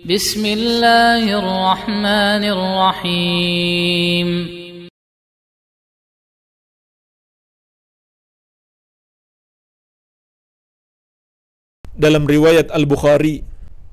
Bismillahirrahmanirrahim. Dalam riwayat Al-Bukhari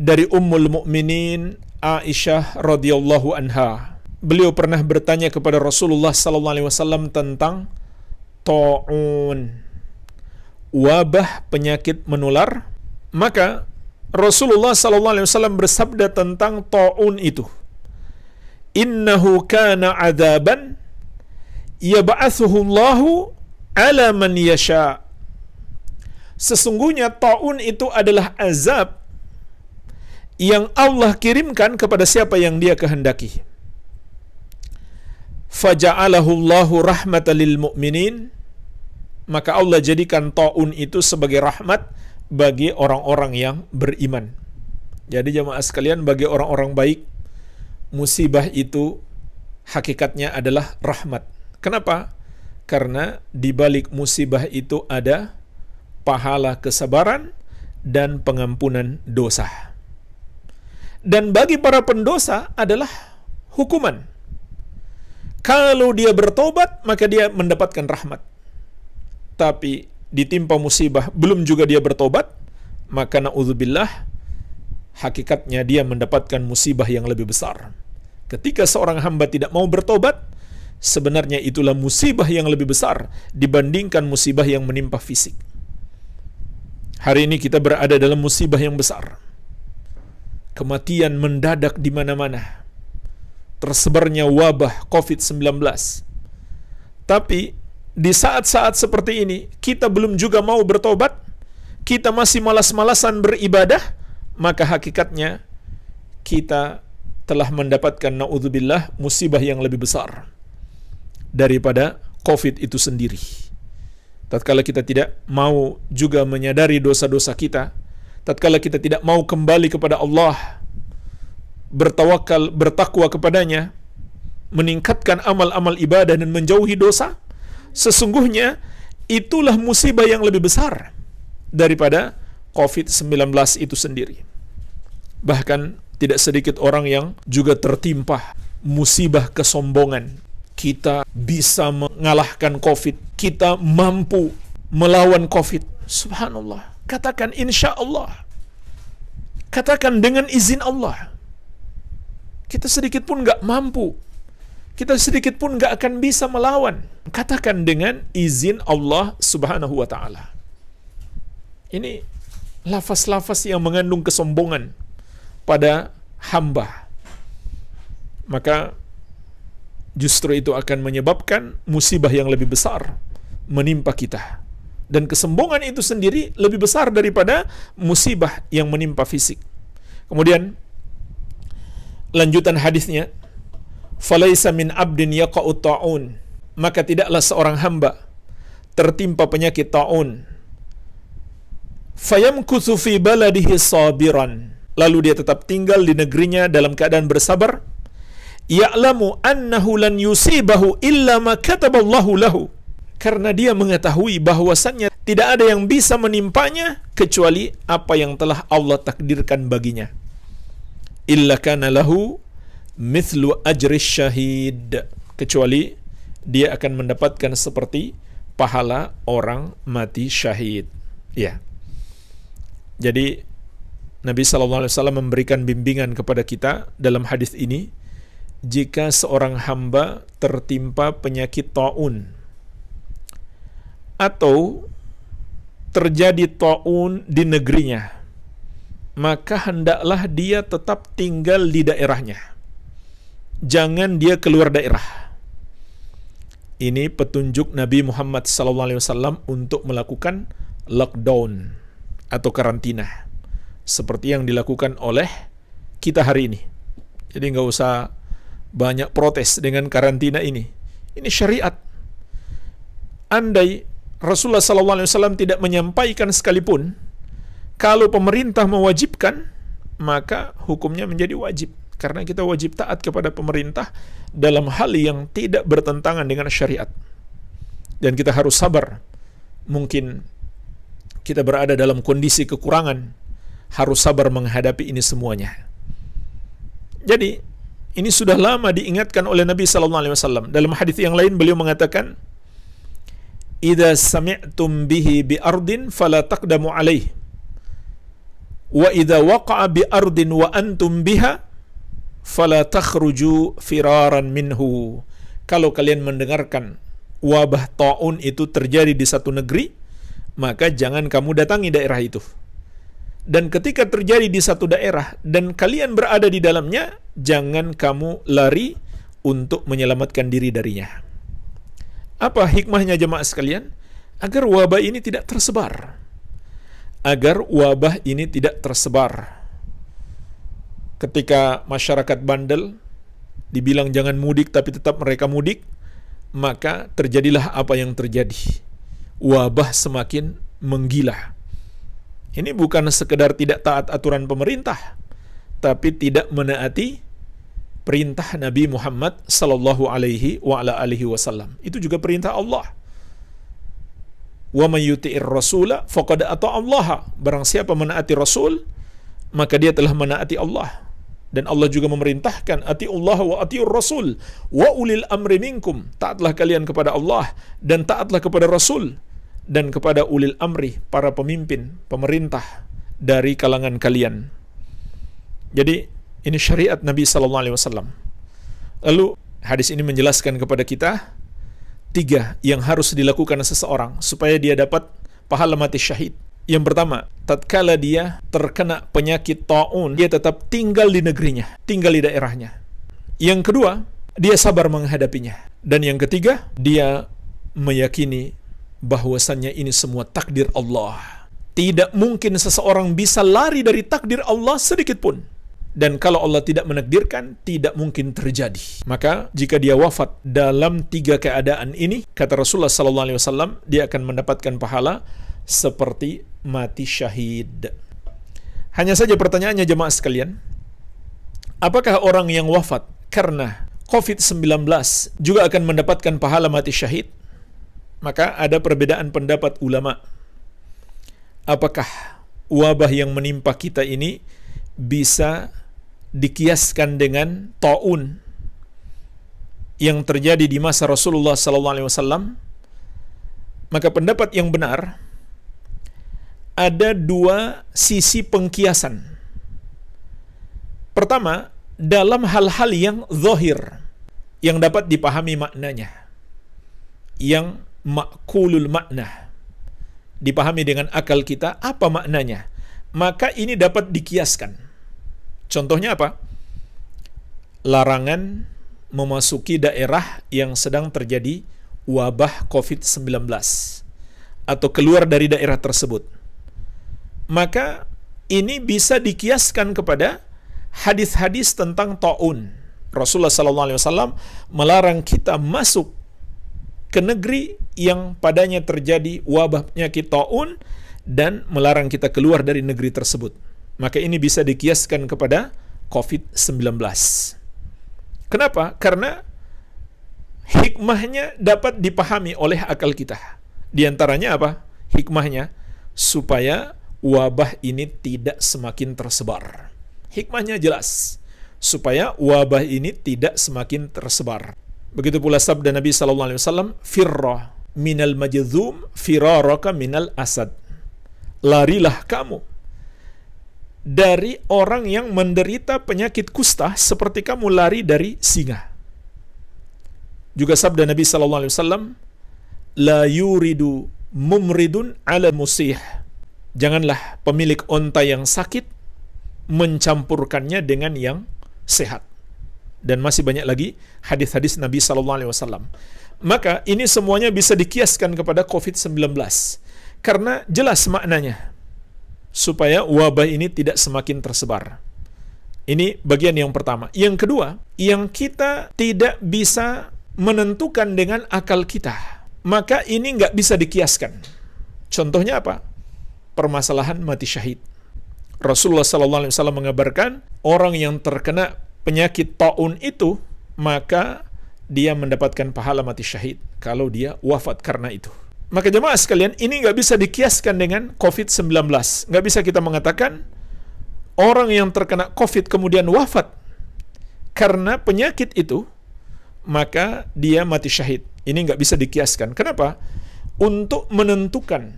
dari Ummul Mukminin Aisyah radhiyallahu anha, beliau pernah bertanya kepada Rasulullah sallallahu alaihi wasallam tentang ta'un, wabah penyakit menular. Maka Rasulullah sallallahu alaihi wasallam bersabda tentang ta'un itu, "Innahu kana 'adzaban yab'atsuhu Allahu 'ala man yasha." Sesungguhnya ta'un itu adalah azab yang Allah kirimkan kepada siapa yang Dia kehendaki. Faja'alahu Allahu rahmatan lil mu'minin, maka Allah jadikan ta'un itu sebagai rahmat bagi orang-orang yang beriman. Jadi jemaah sekalian, bagi orang-orang baik, musibah itu hakikatnya adalah rahmat. Kenapa? Karena di balik musibah itu ada pahala kesabaran dan pengampunan dosa. Dan bagi para pendosa adalah hukuman. Kalau dia bertobat, maka dia mendapatkan rahmat. Tapi ditimpa musibah, belum juga dia bertobat, maka na'udzubillah, hakikatnya dia mendapatkan musibah yang lebih besar. Ketika seorang hamba tidak mau bertobat, sebenarnya itulah musibah yang lebih besar dibandingkan musibah yang menimpa fisik. Hari ini kita berada dalam musibah yang besar. Kematian mendadak di mana-mana. Tersebarnya wabah COVID-19. Tapi di saat-saat seperti ini, kita belum juga mau bertobat, kita masih malas-malasan beribadah, maka hakikatnya kita telah mendapatkan na'udzubillah musibah yang lebih besar daripada COVID itu sendiri. Tatkala kita tidak mau juga menyadari dosa-dosa kita, tatkala kita tidak mau kembali kepada Allah, bertawakal, bertakwa kepadanya, meningkatkan amal-amal ibadah dan menjauhi dosa, sesungguhnya itulah musibah yang lebih besar daripada COVID-19 itu sendiri. Bahkan tidak sedikit orang yang juga tertimpa musibah kesombongan. Kita bisa mengalahkan COVID, kita mampu melawan COVID. Subhanallah. Katakan insya Allah. Katakan dengan izin Allah. Kita sedikit pun gak mampu. Kita sedikit pun gak akan bisa melawan. Katakan dengan izin Allah subhanahu wa ta'ala. Ini lafaz-lafaz yang mengandung kesombongan pada hamba. Maka justru itu akan menyebabkan musibah yang lebih besar menimpa kita. Dan kesombongan itu sendiri lebih besar daripada musibah yang menimpa fisik. Kemudian lanjutan hadisnya, "Falaisa min abdin yaqa'u ta'un." Maka tidaklah seorang hamba tertimpa penyakit ta'un, fayamkuthu fi baladihi sabiran, lalu dia tetap tinggal di negerinya dalam keadaan bersabar, ya'lamu annahu lan yusibahu illa ma kataballahu lahu, karena dia mengetahui bahwasannya tidak ada yang bisa menimpanya kecuali apa yang telah Allah takdirkan baginya. Illa kana lahu mithlu ajri syahid, kecuali dia akan mendapatkan seperti pahala orang mati syahid. Ya. Jadi Nabi SAW memberikan bimbingan kepada kita dalam hadis ini, jika seorang hamba tertimpa penyakit ta'un atau terjadi ta'un di negerinya, maka hendaklah dia tetap tinggal di daerahnya. Jangan dia keluar daerah. Ini petunjuk Nabi Muhammad SAW untuk melakukan lockdown atau karantina, seperti yang dilakukan oleh kita hari ini. Jadi nggak usah banyak protes dengan karantina ini. Ini syariat. Andai Rasulullah SAW tidak menyampaikan sekalipun, kalau pemerintah mewajibkan, maka hukumnya menjadi wajib. Karena kita wajib taat kepada pemerintah dalam hal yang tidak bertentangan dengan syariat. Dan kita harus sabar. Mungkin kita berada dalam kondisi kekurangan, harus sabar menghadapi ini semuanya. Jadi ini sudah lama diingatkan oleh Nabi sallallahu alaihi wasallam. Dalam hadis yang lain beliau mengatakan, "Idza sami'tum bihi bi ardin fala taqdamu alaihi. Wa idza waqa'a bi ardin wa antum biha fala takhruju firaran minhu." Kalau kalian mendengarkan wabah taun itu terjadi di satu negeri, maka jangan kamu datangi daerah itu. Dan ketika terjadi di satu daerah dan kalian berada di dalamnya, jangan kamu lari untuk menyelamatkan diri darinya. Apa hikmahnya jemaah sekalian? Agar wabah ini tidak tersebar. Agar wabah ini tidak tersebar. Ketika masyarakat bandel dibilang jangan mudik tapi tetap mereka mudik, maka terjadilah apa yang terjadi. Wabah semakin menggila. Ini bukan sekedar tidak taat aturan pemerintah, tapi tidak menaati perintah Nabi Muhammad sallallahu alaihi wasallam. Itu juga perintah Allah. Wa may yuti'ir rasula faqad ata'a Allah. Barang siapa menaati Rasul, maka dia telah menaati Allah. Dan Allah juga memerintahkan atiullah wa atiur rasul wa ulil amri minkum. Taatlah kalian kepada Allah dan taatlah kepada Rasul dan kepada ulil amri, para pemimpin, pemerintah dari kalangan kalian. Jadi ini syariat Nabi sallallahu alaihi wasallam. Lalu hadis ini menjelaskan kepada kita 3 yang harus dilakukan seseorang supaya dia dapat pahala mati syahid. Yang pertama, tatkala dia terkena penyakit taun, dia tetap tinggal di negerinya, tinggal di daerahnya. Yang kedua, dia sabar menghadapinya. Dan yang ketiga, dia meyakini bahwasannya ini semua takdir Allah. Tidak mungkin seseorang bisa lari dari takdir Allah sedikit pun. Dan kalau Allah tidak menakdirkan, tidak mungkin terjadi. Maka jika dia wafat dalam 3 keadaan ini, kata Rasulullah SAW, dia akan mendapatkan pahala seperti mati syahid. Hanya saja pertanyaannya jemaah sekalian, apakah orang yang wafat karena COVID-19 juga akan mendapatkan pahala mati syahid? Maka ada perbedaan pendapat ulama. Apakah wabah yang menimpa kita ini bisa dikiaskan dengan taun yang terjadi di masa Rasulullah SAW? Maka pendapat yang benar, ada 2 sisi pengkiasan. Pertama, dalam hal-hal yang zahir, yang dapat dipahami maknanya, yang makulul makna, dipahami dengan akal kita apa maknanya, maka ini dapat dikiaskan. Contohnya apa? Larangan memasuki daerah yang sedang terjadi wabah COVID-19 atau keluar dari daerah tersebut. Maka ini bisa dikiaskan kepada hadis-hadis tentang taun. Rasulullah SAW melarang kita masuk ke negeri yang padanya terjadi wabah penyakit taun dan melarang kita keluar dari negeri tersebut. Maka ini bisa dikiaskan kepada COVID-19. Kenapa? Karena hikmahnya dapat dipahami oleh akal kita. Di antaranya apa? Hikmahnya supaya wabah ini tidak semakin tersebar. Hikmahnya jelas, supaya wabah ini tidak semakin tersebar. Begitu pula sabda Nabi SAW, firra minal majzum firaraka minal asad. Larilah kamu dari orang yang menderita penyakit kusta seperti kamu lari dari singa. Juga sabda Nabi SAW, la yuridu mumridun ala musih. Janganlah pemilik onta yang sakit mencampurkannya dengan yang sehat. Dan masih banyak lagi hadis-hadis Nabi SAW. Maka ini semuanya bisa dikiaskan kepada COVID-19 karena jelas maknanya, supaya wabah ini tidak semakin tersebar. Ini bagian yang pertama. Yang kedua, yang kita tidak bisa menentukan dengan akal kita, maka ini nggak bisa dikiaskan. Contohnya apa? Permasalahan mati syahid. Rasulullah SAW mengabarkan orang yang terkena penyakit taun itu, maka dia mendapatkan pahala mati syahid kalau dia wafat karena itu. Maka jemaah sekalian, ini nggak bisa dikiaskan dengan COVID-19. Nggak bisa kita mengatakan orang yang terkena COVID kemudian wafat, karena penyakit itu, maka dia mati syahid. Ini nggak bisa dikiaskan. Kenapa? Untuk menentukan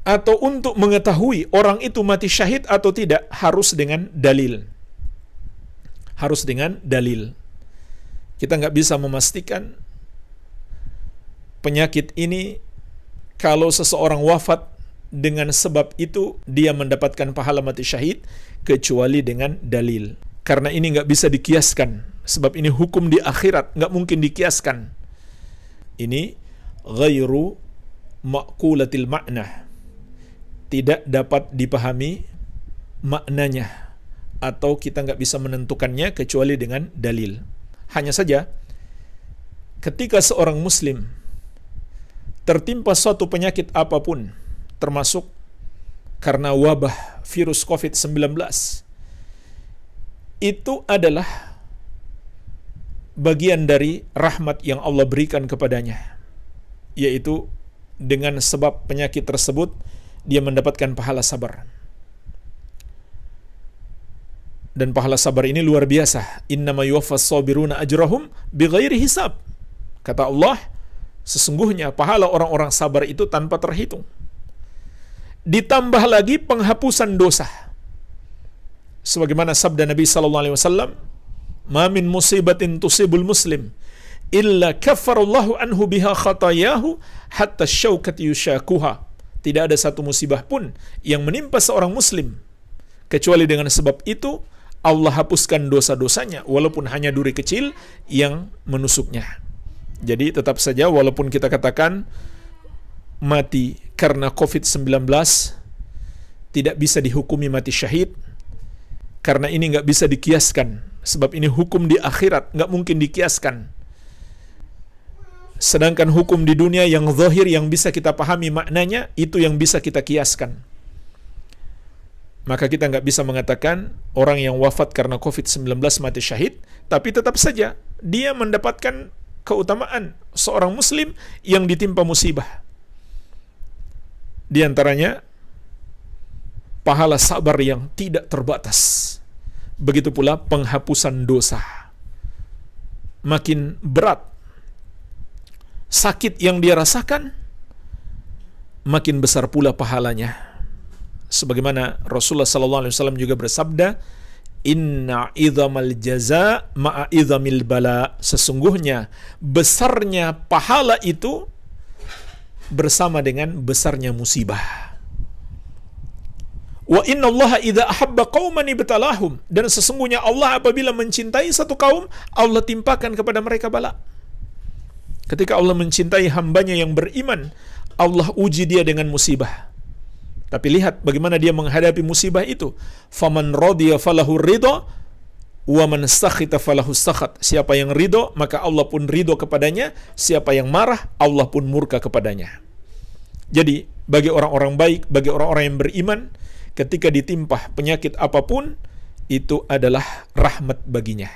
atau untuk mengetahui orang itu mati syahid atau tidak, harus dengan dalil. Harus dengan dalil. Kita nggak bisa memastikan penyakit ini, kalau seseorang wafat dengan sebab itu dia mendapatkan pahala mati syahid, kecuali dengan dalil. Karena ini nggak bisa dikiaskan, sebab ini hukum di akhirat, nggak mungkin dikiaskan. Ini ghairu ma'qulatil makna, tidak dapat dipahami maknanya, atau kita nggak bisa menentukannya kecuali dengan dalil. Hanya saja, ketika seorang muslim tertimpa suatu penyakit apapun, termasuk karena wabah virus COVID-19, itu adalah bagian dari rahmat yang Allah berikan kepadanya, yaitu dengan sebab penyakit tersebut dia mendapatkan pahala sabar. Dan pahala sabar ini luar biasa. Innama yuwaffas sabiruna ajrahum bighairi hisab. Kata Allah, sesungguhnya pahala orang-orang sabar itu tanpa terhitung. Ditambah lagi penghapusan dosa. Sebagaimana sabda Nabi sallallahu alaihi wasallam, "Ma min musibatin tusibul muslim illa kaffarallahu anhu biha khatayahu hatta syaukat yushakuha." Tidak ada satu musibah pun yang menimpa seorang muslim kecuali dengan sebab itu Allah hapuskan dosa-dosanya, walaupun hanya duri kecil yang menusuknya. Jadi tetap saja walaupun kita katakan mati karena COVID-19 tidak bisa dihukumi mati syahid, karena ini nggak bisa dikiaskan, sebab ini hukum di akhirat, nggak mungkin dikiaskan. Sedangkan hukum di dunia yang zahir, yang bisa kita pahami maknanya, itu yang bisa kita kiaskan. Maka kita nggak bisa mengatakan orang yang wafat karena COVID-19 mati syahid, tapi tetap saja dia mendapatkan keutamaan seorang muslim yang ditimpa musibah. Di antaranya pahala sabar yang tidak terbatas. Begitu pula penghapusan dosa. Makin berat sakit yang dia rasakan, makin besar pula pahalanya. Sebagaimana Rasulullah SAW juga bersabda, "Inna idhamal jaza ma'a idhamil bala." Sesungguhnya besarnya pahala itu bersama dengan besarnya musibah. Wa inna Allah idza ahabba qauman ibtalahum. Dan sesungguhnya Allah apabila mencintai satu kaum, Allah timpakan kepada mereka bala. Ketika Allah mencintai hambanya yang beriman, Allah uji dia dengan musibah. Tapi lihat bagaimana dia menghadapi musibah itu. Faman radiya falahu ridha wa man sakhita falahu sakhat. Siapa yang ridho, maka Allah pun ridho kepadanya. Siapa yang marah, Allah pun murka kepadanya. Jadi, bagi orang-orang baik, bagi orang-orang yang beriman, ketika ditimpa penyakit apapun, itu adalah rahmat baginya.